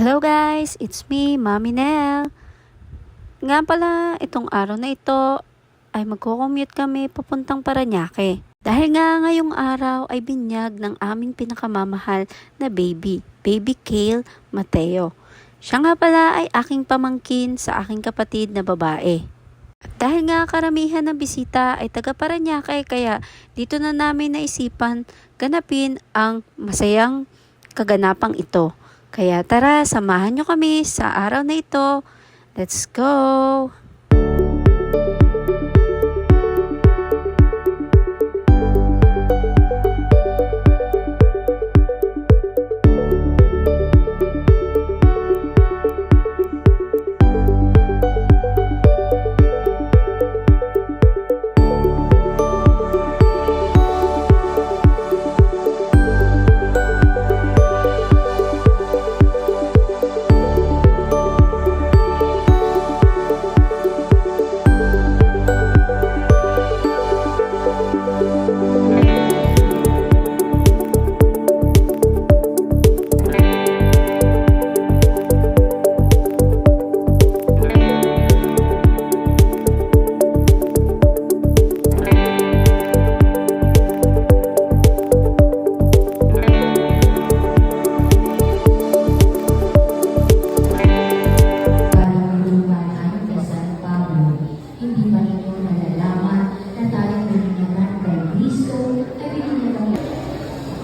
Hello guys, it's me, Mami Nel. Nga pala, itong araw na ito ay magko-commute kami papuntang Parañaque. Dahil nga ngayong araw ay binyag ng aming pinakamamahal na baby Kale Mateo. Siya nga pala ay aking pamangkin sa aking kapatid na babae. At dahil nga karamihan ng bisita ay taga Parañaque, kaya dito na namin naisipan ganapin ang masayang kaganapang ito. Kaya tara, samahan nyo kami sa araw na ito. Let's go!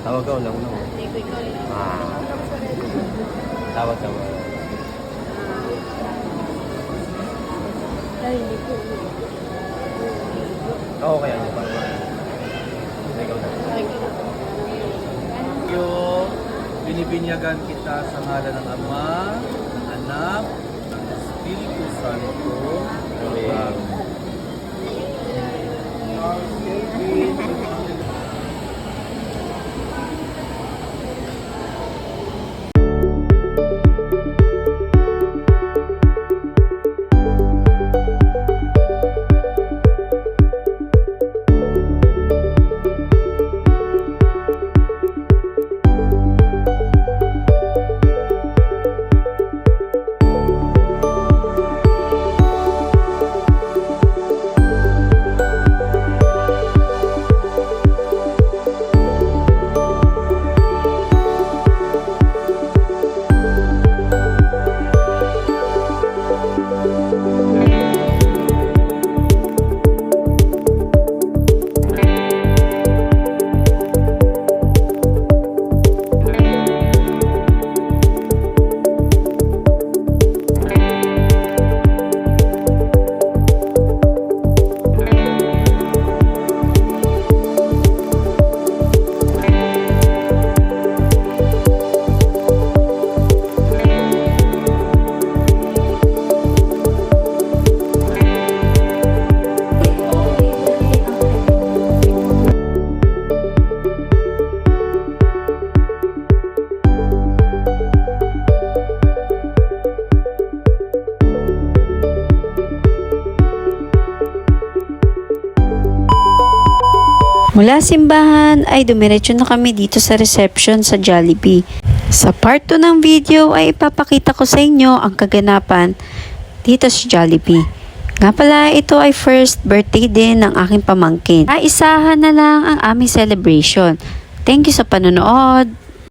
Tawag ka ulang no. Tawag ka mo. Oo, kaya niya pa. Yung binibinyagan kita sa ngalan ng Ama, ng Anak, ng Espiritu Santo. Amen. Mula simbahan ay dumiretso na kami dito sa reception sa Jollibee. Sa part 2 ng video ay ipapakita ko sa inyo ang kaganapan dito sa Jollibee. Nga pala, ito ay first birthday din ng aking pamangkin. Naisahan na lang ang aming celebration. Thank you sa panonood!